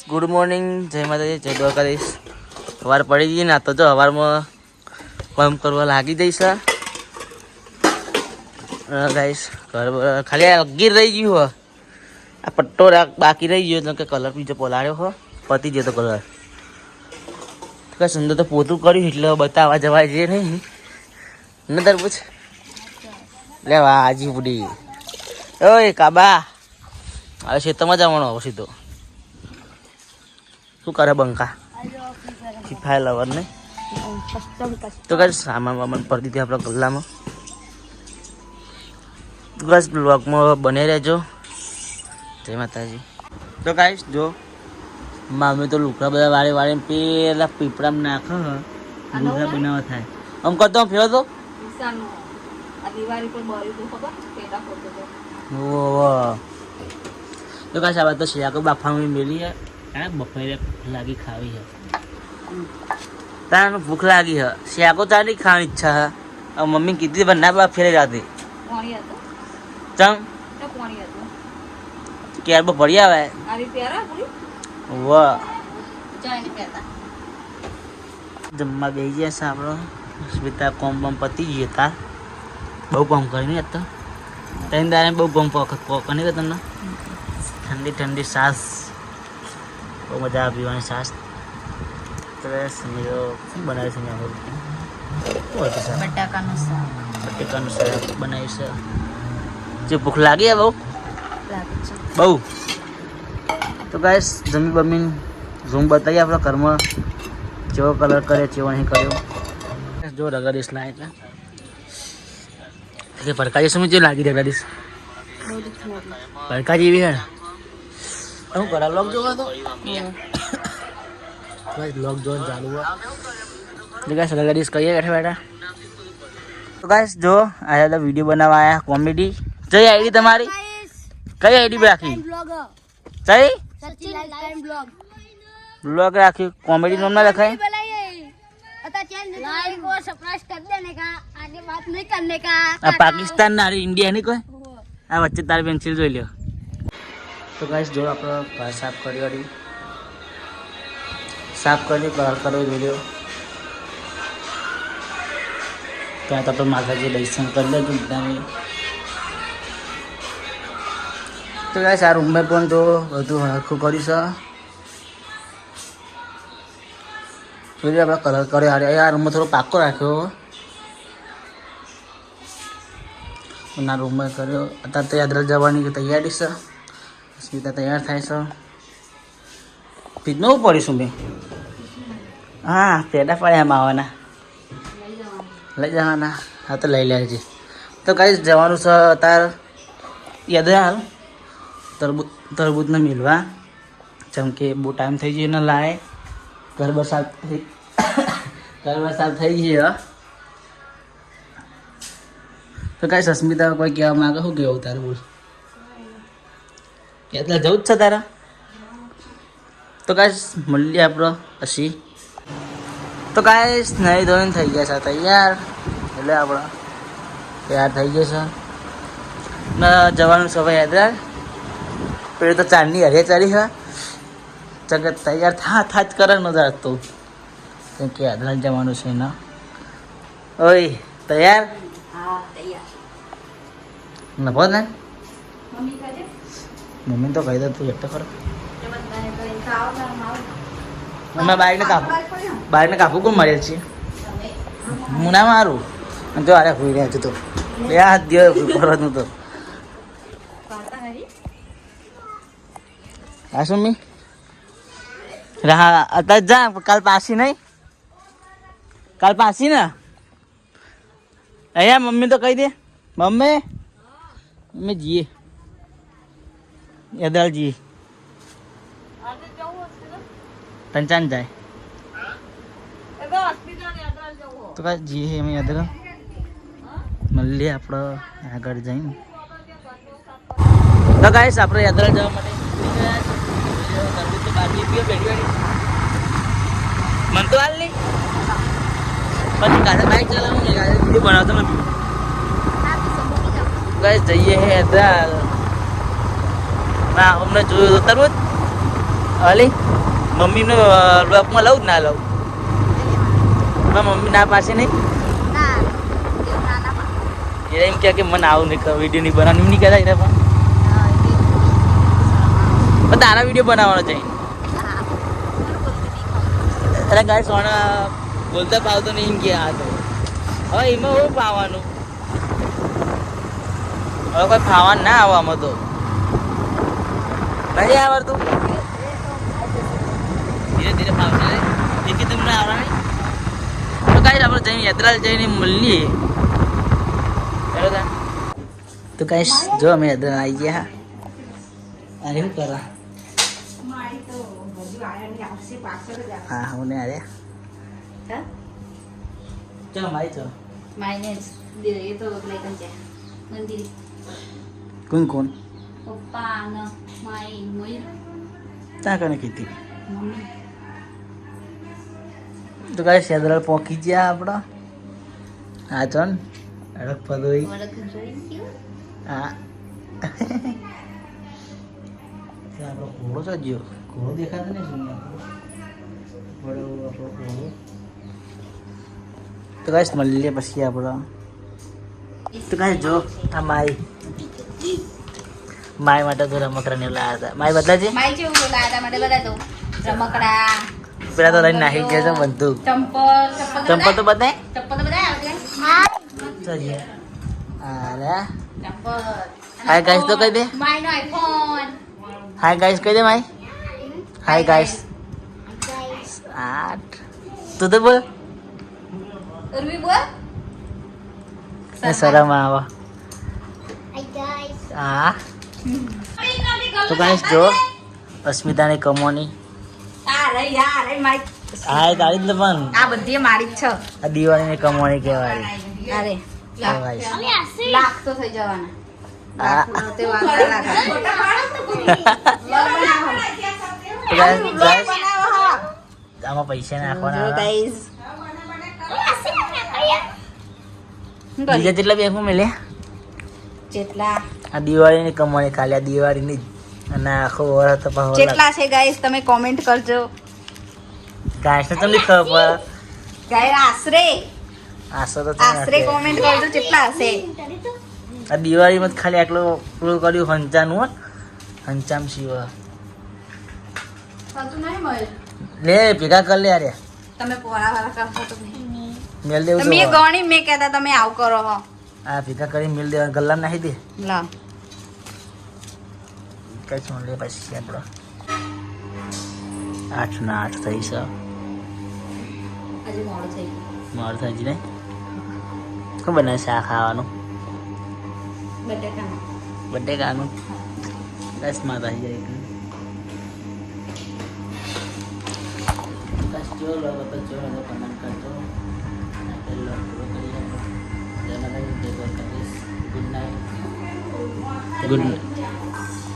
Good morning, જય માતાજી, જય દ્વારકાધીશ. સવાર પડી ગઈ ને તો જો સવારમાં પંપ કરવા લાગી જઈશ ગાઈસ. ખાલી અગીર રહી ગયું આ પટ્ટો બાકી રહી ગયો એટલે કે કલર બીજો પલાળ્યો હો પતી ગયો તો કલર કઈ સુંદર તો પોતું કર્યું એટલે બતાવવા જવાય જે નહીં ને તરબૂચ લેવા આજી બુડી. ઓય કાબા હવે ખેતરમાં જવાનો હવે સીધો. શું કરે બંકા ફાય લવર ને તો કઈ સામાન વામાન પડી દીધી આપણા ગલ્લામાં. બસ બ્લોગમાં બને રહેજો. જય માતાજી. તો ગાઈસ જો મામી તો લુકડા બધા વાળી વાળી પેલા પીપળામાં નાખે લુકડા બનાવવા થાય આમ કરતો ફેરો તો તો કાશ આ વાત તો શિયાકો બાફામાં મેલી હે બપોરે લાગી ખાવી હે તારે ભૂખ લાગી હે શિયાકો ચાલી ખાવાની ઈચ્છા હે. મમ્મી કીધી પણ ના બાપ ફેરે રાતે ચમ ક્યાર પડી આવે વાહ જમવા બેસી ગયા છે આપણો. સ્મિતા કોમ બમ પતી ગઈ તાર બહુ કોમ કરી નહીં તો ત્રણ દારે બહુ કોમ પોક નહીં કે તમને ઠંડી ઠંડી છાશ બહુ મજા આવે પીવાની છાશ. શું બનાવે છે બટાકાનું શાક બનાવ્યું છે. જે ભૂખ લાગી હે બહુ તો ગાઈસ જમી બમીન ઝૂમ બતાવીએ આપણા ઘરમાં જેવો કલર કરે જેવો નહીં કર્યો. જો રગડીશ લાય એટલે ભડકા સમય જે લાગી રગડીશ ભડકા જેવી હે શું કરા લોક જોવા તો લોક જોવાનું ચાલુ હોય ગાઈસ રગડીશ કહીએ બેઠા બેઠા. તો ગાઈસ જો આ વિડીયો બનાવવા આવ્યા કોમેડી. જઈ આઈડી તમારી કઈ આઈડી રાખી જઈ બ્લોગ રાખી કોમેડી નામ ના લખાય પાकिस्तान ना इंडिया नहीं कोई आ बच्चे तार पेंसिल जो लियो. तो गाइस जो આપણે ઘર સાફ કરી વાળી સાફ કરી કલર કરો વિડિયો ત્યાં તો આપણે માતાજી દર્શન કરી લેજો બધાને. તો ગાઈસ આ રૂમમાં પણ તો બધું હરખું કર્યું છે. પછી આપણે કલર કર્યો આ રૂમમાં થોડો પાકો રાખ્યો ના રૂમમાં કર્યો. અત્યારે તો યાત્રા જવાની તૈયારી છે. સ્મિતા તૈયાર થાય છે. ભીજનું પડીશું મેં હા પેડા પડ્યા માવાના લઈ જવાના હા તો લઈ લેજે. તો કઈ જવાનું છે અત્યારે યાદ હાલ તરબૂચને મિલવા જેમ કે બહુ ટાઈમ થઈ ગયો ને લાય ઘર સાફ થઈ ગઈ. તો કઈ સસ્મિતા કોઈ કહેવા માંગે શું કેવું તારે બોલ એટલે જવું જ છે તારા. તો કાંઈ મળીએ આપણો પછી. તો કાંઈ નહીં ધોઈને થઈ ગયા છે તૈયાર એટલે આપણે તૈયાર થઈ ગયા છે ને જવાનું સવારે યાદ પેલી તો ચાંદની હરે ચાલી છે જગત તૈયાર થા જ કરે ન જાતો કેમ કે યાદરાજ જવાનું છે ને. ઓય તૈયાર નભો ને મમ્મી તો કહી દે તું એકટો ખરો મેં બાઈકને કાપું કોણ મારે છે હું ના મારું જો અરે હોઈ રહ્યા છું તો બે હાથ દે કરવાનું તો હા સુમી હા અત્યારે જા કાલ પાસી નહીં કાલ પાસી ને અહીંયા મમ્મી તો કહી દે મમ્મી મમ્મી જીએ યાદરાલ જીએ पंचान जाए तो का जी है मैं याद મળીએ આપણે આગળ જઈને. તો ગાઈસ આપણે યાત્રા જવા માટે મન તો હાલ નહીં પછી કાલે બાઈક ચલાવું ને કાલે વિડીયો બનાવતો નથી. ગાઈસ જઈએ હે યાત્રા ના અમને જોયું તો તરબૂચ અલી મમ્મીને બ્લોકમાં લઉં જ ના લઉં મમ્મી ના પાસે નહીં એ એમ કે મને આવું નહીં વિડીયો નહીં બનાવવાનું નહીં કહેતા એટલે પણ તારા વિડીયો બનાવવાનો છે અરે ગાય સોના બોલતા પાવતો નહીં એમ કે આ તો હવે એમાં હું પાવાનું હવે કોઈ ખાવાનું ના આવે આમાં તો નહીં આવડતું ધીરે ધીરે ફાવશે એ કે તમને આવડે નહીં તો કાંઈ આપણે જઈને યાત્રા જઈને મળીએ બરાબર તો કાંઈ જો અમે યાત્રા આવી ગયા અરે શું કરા હા હું ને અરે ચલો મારી ચલો માઈને એ તો લઈ છે મંદિર કોણ કોણ પપ્પા ન માઈ મોઈ ત્યાં કને કીધી મમ્મી તો કાંઈ સેદરાલ પહોંચી ગયા આપણા હા ચો ને અડક પદોઈ વડક જોઈ ગયો હા આપણો ઘોડો તો ગયો ઘોડો દેખાતો નહીં શું ઘોડો આપણો ઘોડો તો કાંઈ મળીએ પછી આપણો તો કાંઈ જો આ માય માટે તો રમકડા ને લાવ્યા હતા માય બદલા છે માઈ કેવું બોલા હતા માટે બધા તો રમકડા પેલા તો લઈને નાખી ગયા છે બધું ચંપલ તો બતાય ચપ્પલ તો બધા આવડે ચલીએ અરે ચપ્પલ હાય ગાઈસ તો કહી દે માઈ નો આઈફોન હાય ગાઈસ કહી દે માય હાય ગાઈસ 8 તું તો બોલ ઉર્વી બોલ એ શરમ આવે હા તો ગાઈસ જો અસ્મિતાની કમોની અરે યાર એ માઈ હા તારી જ પણ આ બધી મારી જ છે આ દિવાળીની કમોની કહેવાય અરે તો ગાઈસ લાખ તો થઈ જવાના હા તે વાંધા લાગે તો ગાઈસ આમાં પૈસા નાખવાના ગાઈસ બીજા જેટલા બેંકમાં મળે જેટલા આ દિવાળીની કમાણી ખાલી આ દિવાળીની જ અને આખો વર્ષ તો પાછો જેટલા છે ગાઈસ તમે કોમેન્ટ કરજો ગાઈસ ને તમને ખબર ગાઈસ આશરે આશો તો આશરે કોમેન્ટ કરજો કેટલા હશે આ દિવાળીમાં જ ખાલી આટલું પૂરું કર્યું હંચાનું હો હંચામ શિવ સાચું નહીં મળે લે ભેગા કર લે અરે તમે પોરા વાળા કરશો તો મેલ દેવું તમે તો ગણી મેં કહેતા તમે આવું કરો હો આ ભેગા કરી મેલ દેવા ગલ્લા નાખી દે લા કઈ શું લે પછી આપણો 8 ના 8 થઈ છે આજે મોડું થઈ મારું થઈ જ નહીં શું બનાવે છે આ ખાવાનું બટેકાનું બટેકાનું બસ માતા જાય બસ જો લો તો જો લો કમેન્ટ કરજો પહેલો પૂરો કરી આપો જય માતાજી જય દ્વારકાધીશ ગુડ નાઇટ ગુડ